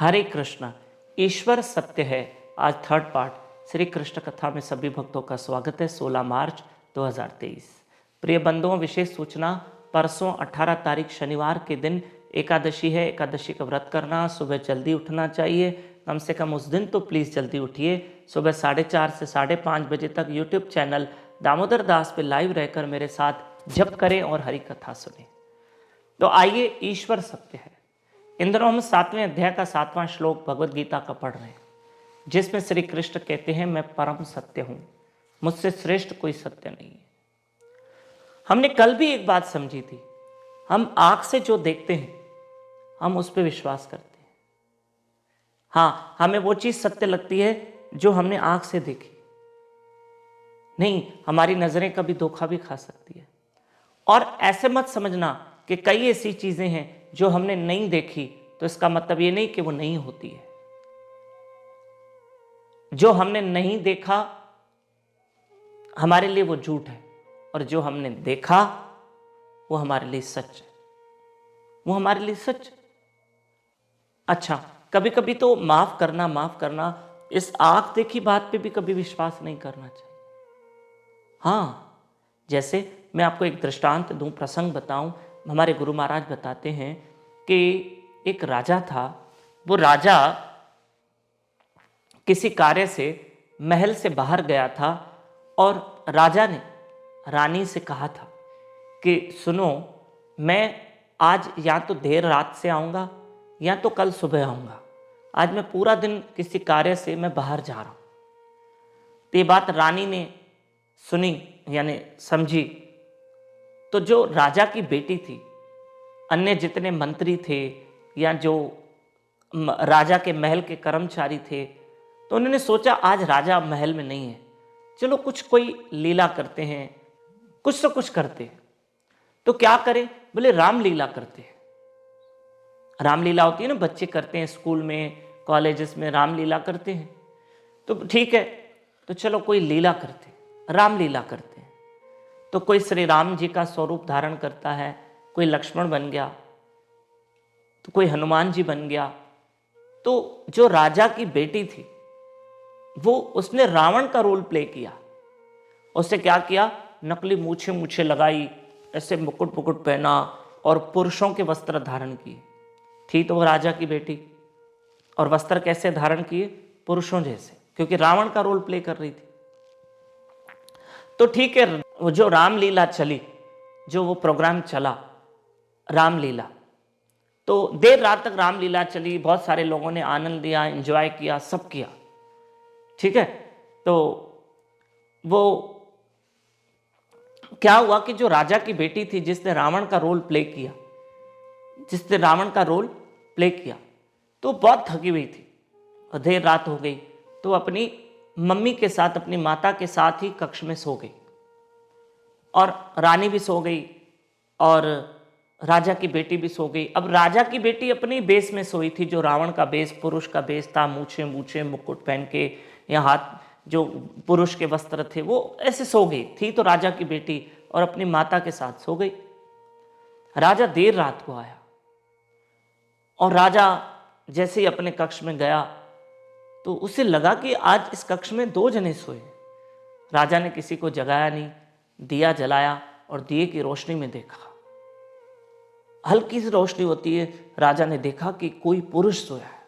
हरे कृष्ण, ईश्वर सत्य है। आज थर्ड पार्ट श्री कृष्ण कथा में सभी भक्तों का स्वागत है। 16 मार्च 2023। प्रिय बंधुओं, विशेष सूचना, परसों 18 तारीख शनिवार के दिन एकादशी है। एकादशी का व्रत करना, सुबह जल्दी उठना चाहिए। कम से कम उस दिन तो प्लीज़ जल्दी उठिए। सुबह 4:30 से 5:30 बजे तक यूट्यूब चैनल दामोदर दास पे लाइव रहकर मेरे साथ जप करें और हरि कथा सुने। तो आइए, ईश्वर सत्य है। इन दिनों हम 7वें अध्याय का 7वां श्लोक भगवत गीता का पढ़ रहे हैं, जिसमें श्री कृष्ण कहते हैं, मैं परम सत्य हूं, मुझसे श्रेष्ठ कोई सत्य नहीं है। हमने कल भी एक बात समझी थी, हम आंख से जो देखते हैं हम उस पर विश्वास करते हैं। हाँ, हमें वो चीज सत्य लगती है जो हमने आंख से देखी। नहीं, हमारी नजरें कभी धोखा भी खा सकती है। और ऐसे मत समझना कि कई ऐसी चीजें हैं जो हमने नहीं देखी तो इसका मतलब ये नहीं कि वो नहीं होती है। जो हमने नहीं देखा हमारे लिए वो झूठ है, और जो हमने देखा वो हमारे लिए सच है। वो हमारे लिए सच है। अच्छा, कभी कभी तो माफ करना, इस आंख देखी बात पे भी कभी विश्वास नहीं करना चाहिए। हाँ, जैसे मैं आपको एक दृष्टांत दूं, प्रसंग बताऊं। हमारे गुरु महाराज बताते हैं कि एक राजा था। वो राजा किसी कार्य से महल से बाहर गया था, और राजा ने रानी से कहा था कि सुनो, मैं आज या तो देर रात से आऊँगा या तो कल सुबह आऊँगा। आज मैं पूरा दिन किसी कार्य से मैं बाहर जा रहा हूँ। तो ये बात रानी ने सुनी, यानी समझी। तो जो राजा की बेटी थी, अन्य जितने मंत्री थे या जो राजा के महल के कर्मचारी थे, तो उन्होंने सोचा आज राजा महल में नहीं है, चलो कुछ कोई लीला करते हैं, कुछ तो कुछ करते हैं। तो क्या करें? बोले रामलीला करते हैं। रामलीला होती है ना, बच्चे करते हैं स्कूल में, कॉलेजेस में रामलीला करते हैं। तो ठीक है, तो चलो कोई लीला करते हैं, रामलीला करते हैं। तो कोई श्री राम जी का स्वरूप धारण करता है, कोई लक्ष्मण बन गया, तो कोई हनुमान जी बन गया। तो जो राजा की बेटी थी वो उसने रावण का रोल प्ले किया। उसने क्या किया? नकली मूछे लगाई, ऐसे मुकुट पहना और पुरुषों के वस्त्र धारण किए। थी तो वो राजा की बेटी, और वस्त्र कैसे धारण किए? पुरुषों जैसे, क्योंकि रावण का रोल प्ले कर रही थी। तो ठीक है, वो जो रामलीला चली, जो वो प्रोग्राम चला रामलीला, तो देर रात तक रामलीला चली। बहुत सारे लोगों ने आनंद लिया, एंजॉय किया, सब किया। ठीक है, तो वो क्या हुआ कि जो राजा की बेटी थी, जिसने रावण का रोल प्ले किया, तो बहुत थकी हुई थी और देर रात हो गई। तो अपनी मम्मी के साथ, अपनी माता के साथ ही कक्ष में सो गई, और रानी भी सो गई और राजा की बेटी भी सो गई। अब राजा की बेटी अपनी बेस में सोई थी, जो रावण का बेस, पुरुष का बेस था, मूछे मुकुट पहन के, या हाथ जो पुरुष के वस्त्र थे, वो ऐसे सो गई थी। तो राजा की बेटी और अपनी माता के साथ सो गई। राजा देर रात को आया, और राजा जैसे ही अपने कक्ष में गया तो उसे लगा कि आज इस कक्ष में 2 जने सोए। राजा ने किसी को जगाया नहीं, दिया जलाया और दिए की रोशनी में देखा, हल्की सी रोशनी होती है। राजा ने देखा कि कोई पुरुष सोया है।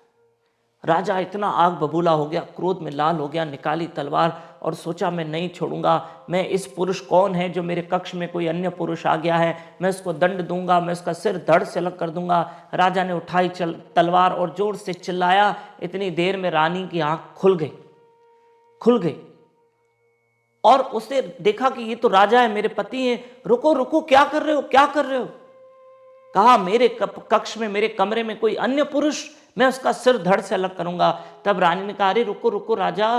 राजा इतना आग बबूला हो गया, क्रोध में लाल हो गया, निकाली तलवार और सोचा, मैं नहीं छोड़ूंगा। मैं इस पुरुष कौन है जो मेरे कक्ष में कोई अन्य पुरुष आ गया है, मैं उसको दंड दूंगा, मैं उसका सिर धड़ से अलग कर दूंगा। राजा ने उठाई तलवार और जोर से चिल्लाया। इतनी देर में रानी की आंख खुल गई, और उसने देखा कि ये तो राजा है, मेरे पति हैं। रुको, क्या कर रहे हो? कहा, मेरे कक्ष में, मेरे कमरे में कोई अन्य पुरुष, मैं उसका सिर धड़ से अलग करूंगा। तब रानी ने कहा, अरे रुको राजा,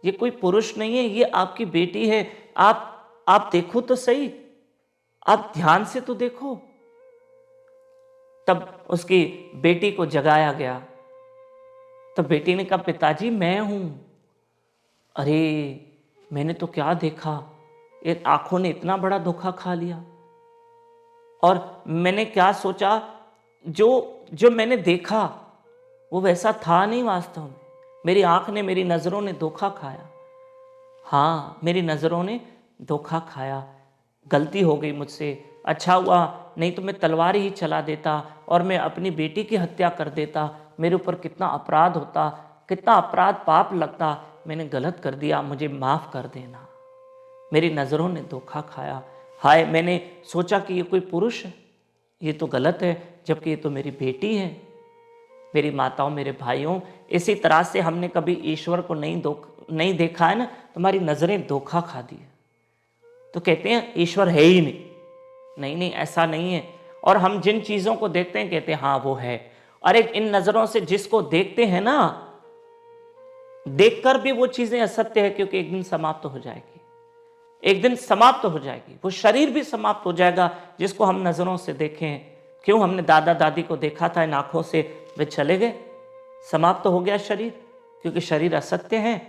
ये कोई पुरुष नहीं है, ये आपकी बेटी है। आप देखो तो सही, आप ध्यान से तो देखो। तब उसकी बेटी को जगाया गया। तब बेटी ने कहा, पिताजी मैं हूं। अरे मैंने तो क्या देखा, ये आंखों ने इतना बड़ा धोखा खा लिया। और मैंने क्या सोचा, जो मैंने देखा वो वैसा था नहीं वास्तव में। मेरी आँख ने, मेरी नज़रों ने धोखा खाया। हाँ, मेरी नज़रों ने धोखा खाया। गलती हो गई मुझसे। अच्छा हुआ, नहीं तो मैं तलवार ही चला देता और मैं अपनी बेटी की हत्या कर देता। मेरे ऊपर कितना अपराध होता, कितना अपराध पाप लगता। मैंने गलत कर दिया, मुझे माफ़ कर देना। मेरी नज़रों ने धोखा खाया। हाय, मैंने सोचा कि ये कोई पुरुष है, ये तो गलत है, जबकि ये तो मेरी बेटी है। मेरी माताओं, मेरे भाइयों, इसी तरह से हमने कभी ईश्वर को नहीं देखा है ना, तो हमारी नज़रें धोखा खा दी है। तो कहते हैं ईश्वर है ही नहीं। नहीं नहीं, ऐसा नहीं है। और हम जिन चीज़ों को देखते हैं कहते हैं हाँ वो है। अरे इन नज़रों से जिसको देखते हैं ना, देखकर भी वो चीज़ें असत्य है, क्योंकि एक दिन समाप्त हो जाएगी। एक दिन समाप्त हो जाएगी। वो शरीर भी समाप्त हो जाएगा जिसको हम नज़रों से देखें। क्यों? हमने दादा दादी को देखा था इन आँखों से, वे चले गए, समाप्त हो गया शरीर, क्योंकि शरीर असत्य है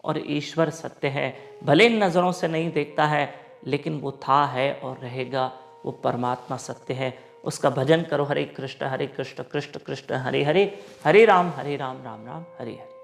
और ईश्वर सत्य है। भले इन नज़रों से नहीं देखता है, लेकिन वो था, है और रहेगा। वो परमात्मा सत्य है। उसका भजन करो। हरे कृष्ण कृष्ण कृष्ण हरे हरे, हरे राम राम राम हरे हरे।